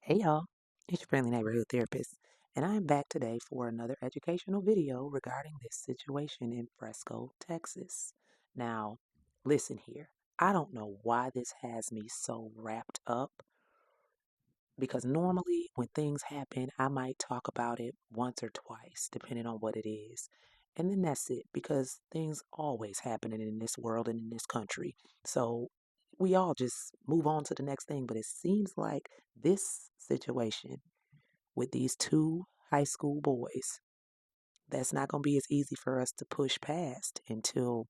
Hey y'all, it's your friendly neighborhood therapist, and I am back today for another educational video regarding this situation in Fresco, Texas. Now, listen here. I don't know why this has me so wrapped up because normally when things happen, I might talk about it once or twice, depending on what it is. And then that's it because things always happening in this world and in this country. So we all just move on to the next thing. But it seems like this situation with these two high school boys, that's not going to be as easy for us to push past until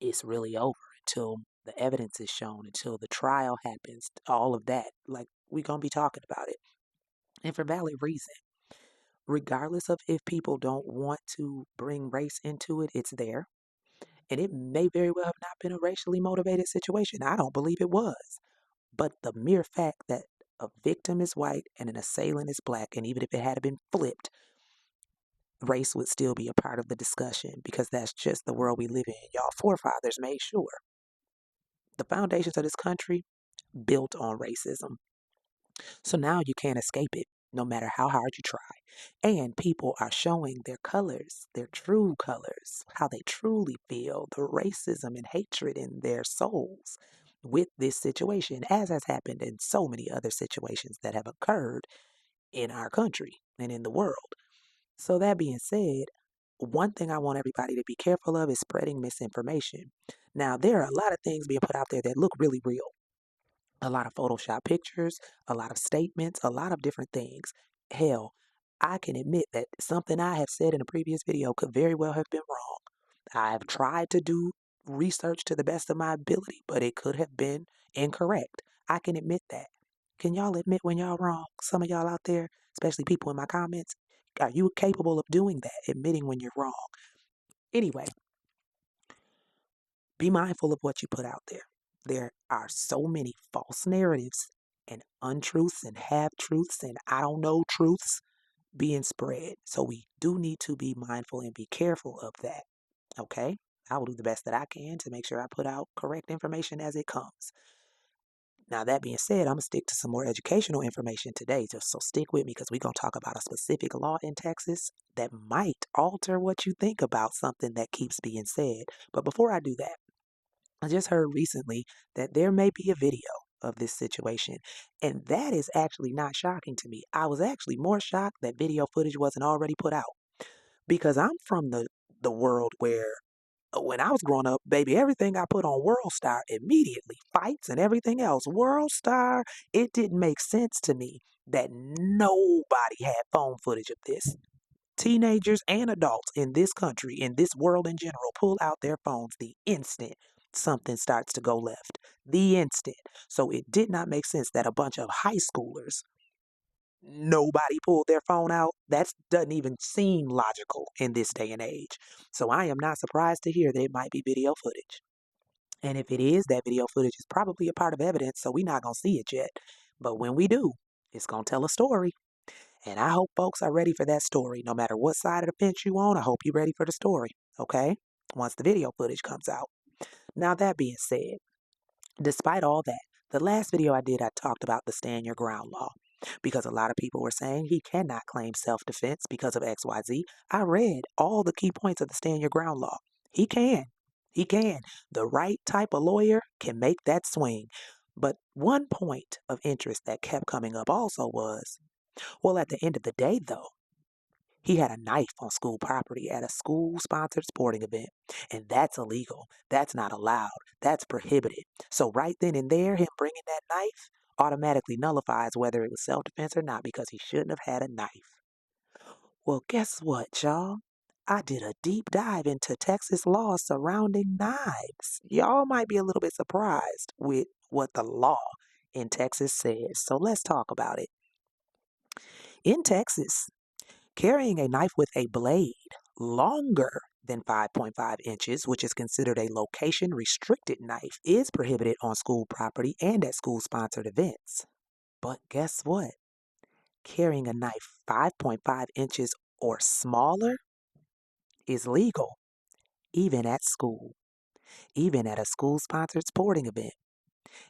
it's really over, until the evidence is shown, until the trial happens, all of that. Like, we're going to be talking about it. And for valid reason. Regardless of if people don't want to bring race into it, it's there. And it may very well have not been a racially motivated situation. I don't believe it was. But the mere fact that a victim is white and an assailant is black, and even if it had been flipped, race would still be a part of the discussion because that's just the world we live in. Y'all forefathers made sure the foundations of this country built on racism. So now you can't escape it, no matter how hard you try. And people are showing their colors, their true colors, how they truly feel, the racism and hatred in their souls with this situation, as has happened in so many other situations that have occurred in our country and in the world. So, that being said, one thing I want everybody to be careful of is spreading misinformation. Now, there are a lot of things being put out there that look really real, a lot of Photoshop pictures, a lot of statements, a lot of different things. Hell, I can admit that something I have said in a previous video could very well have been wrong. I've tried to do research to the best of my ability, but it could have been incorrect. I can admit that. Can y'all admit when y'all wrong? Some of y'all out there, especially people in my comments, are you capable of doing that, admitting when you're wrong? Anyway, be mindful of what you put out there. There are so many false narratives and untruths and half truths and I don't know truths being spread. So we do need to be mindful and be careful of that. Okay? I will do the best that I can to make sure I put out correct information as it comes. Now, that being said, I'm going to stick to some more educational information today. Just so stick with me because we're going to talk about a specific law in Texas that might alter what you think about something that keeps being said. But before I do that, I just heard recently that there may be a video of this situation, and that is actually not shocking to me. I was actually more shocked that video footage wasn't already put out because I'm from the world where when I was growing up, baby, everything I put on World Star immediately, fights and everything else. World Star, it didn't make sense to me that nobody had phone footage of this. Teenagers and adults in this country, in this world in general, pull out their phones the instant something starts to go left. The instant. So it did not make sense that a bunch of high schoolers, nobody pulled their phone out. That doesn't even seem logical in this day and age. So I am not surprised to hear that it might be video footage. And if it is, that video footage is probably a part of evidence, so we're not going to see it yet. But when we do, it's going to tell a story. And I hope folks are ready for that story. No matter what side of the fence you on, I hope you're ready for the story, okay? Once the video footage comes out. Now, that being said, despite all that, the last video I did, I talked about the stand your ground law because a lot of people were saying he cannot claim self defense because of XYZ. I read all the key points of the stand your ground law. He can. He can. The right type of lawyer can make that swing. But one point of interest that kept coming up also was, well, at the end of the day, though, he had a knife on school property at a school sponsored sporting event. And that's illegal. That's not allowed. That's prohibited. So, right then and there, him bringing that knife automatically nullifies whether it was self defense or not because he shouldn't have had a knife. Well, guess what, y'all? I did a deep dive into Texas laws surrounding knives. Y'all might be a little bit surprised with what the law in Texas says. So, let's talk about it. In Texas, carrying a knife with a blade longer than 5.5 inches, which is considered a location restricted knife, is prohibited on school property and at school sponsored events. But guess what? Carrying a knife 5.5 inches or smaller is legal, even at school, even at a school sponsored sporting event.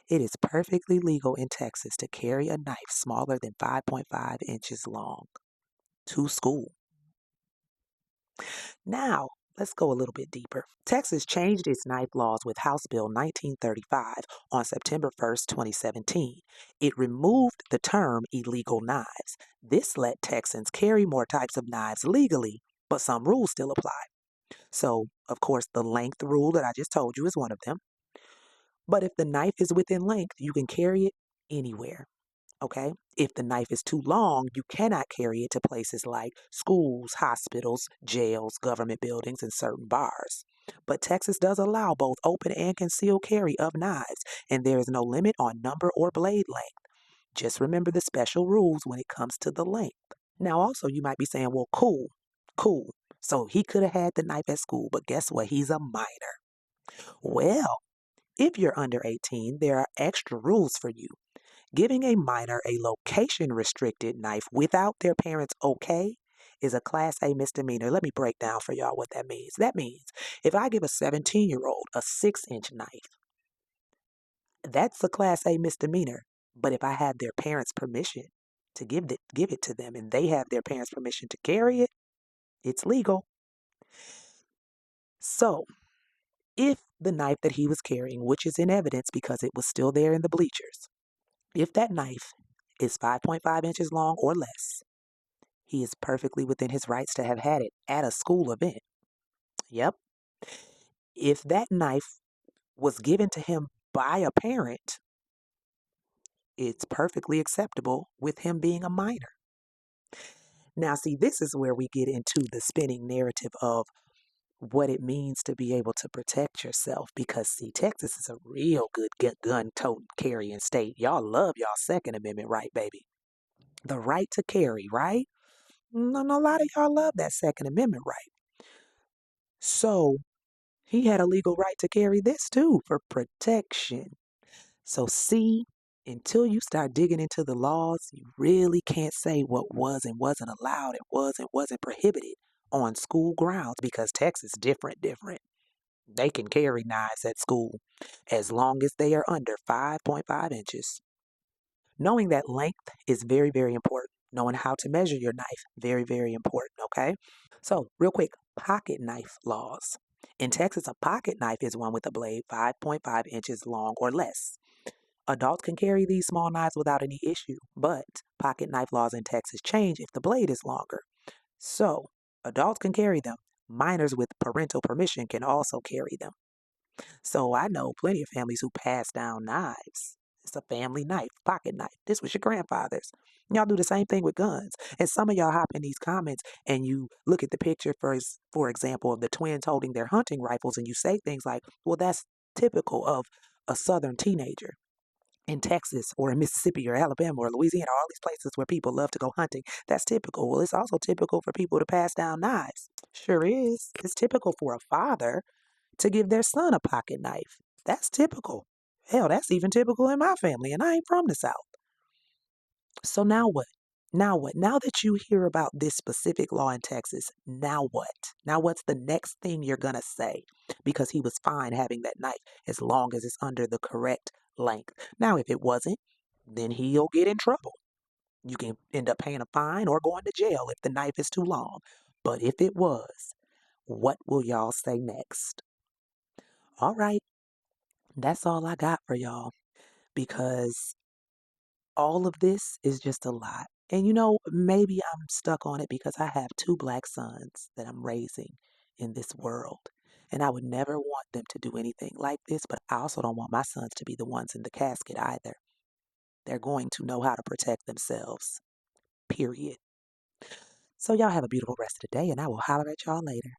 It is perfectly legal in Texas to carry a knife smaller than 5.5 inches long to school. Now, let's go a little bit deeper. Texas changed its knife laws with House Bill 1935 on September 1st, 2017. It removed the term illegal knives. This let Texans carry more types of knives legally, but some rules still apply. So, of course, the length rule that I just told you is one of them. But if the knife is within length, you can carry it anywhere. Okay? If the knife is too long, you cannot carry it to places like schools, hospitals, jails, government buildings, and certain bars. But Texas does allow both open and concealed carry of knives, and there is no limit on number or blade length. Just remember the special rules when it comes to the length. Now, also, you might be saying, well, cool. So he could have had the knife at school, but guess what? He's a minor. Well, if you're under 18, there are extra rules for you. Giving a minor a location restricted knife without their parents' okay is a Class A misdemeanor. Let me break down for y'all what that means. That means if I give a 17-year-old a 6-inch knife, that's a Class A misdemeanor. But if I have their parents' permission to give it to them and they have their parents' permission to carry it, it's legal. So, if the knife that he was carrying, which is in evidence because it was still there in the bleachers, if that knife is 5.5 inches long or less, he is perfectly within his rights to have had it at a school event. Yep. If that knife was given to him by a parent, it's perfectly acceptable with him being a minor. Now, see, this is where we get into the spinning narrative of what it means to be able to protect yourself because, see, Texas is a real good gun toting carrying state. Y'all love y'all Second Amendment right, baby. The right to carry, right? No, a lot of y'all love that Second Amendment right. So he had a legal right to carry this too for protection. So, see, until you start digging into the laws, you really can't say what was and wasn't allowed and was and wasn't prohibited on school grounds because Texas different. They can carry knives at school as long as they are under 5.5 inches. Knowing that length is very important. Knowing how to measure your knife, very important, okay? So, real quick, pocket knife laws. In Texas, a pocket knife is one with a blade 5.5 inches long or less. Adults can carry these small knives without any issue, but pocket knife laws in Texas change if the blade is longer. So, adults can carry them. Minors with parental permission can also carry them. So, I know plenty of families who pass down knives. It's a family knife, pocket knife. This was your grandfather's. Y'all do the same thing with guns. And some of y'all hop in these comments and you look at the picture, for example, of the twins holding their hunting rifles, and you say things like, well, that's typical of a southern teenager in Texas or in Mississippi or Alabama or Louisiana, all these places where people love to go hunting. That's typical. Well, it's also typical for people to pass down knives. Sure is. It's typical for a father to give their son a pocket knife. That's typical. Hell, that's even typical in my family, and I ain't from the South. So now what? Now what? Now that you hear about this specific law in Texas, now what? Now what's the next thing you're going to say? Because he was fine having that knife as long as it's under the correct length. Now, if it wasn't, then he'll get in trouble. You can end up paying a fine or going to jail if the knife is too long. But if it was, what will y'all say next? All right, that's all I got for y'all because all of this is just a lot. And maybe I'm stuck on it because I have two black sons that I'm raising in this world. And I would never want them to do anything like this, but I also don't want my sons to be the ones in the casket either. They're going to know how to protect themselves, period. So, y'all have a beautiful rest of the day, and I will holler at y'all later.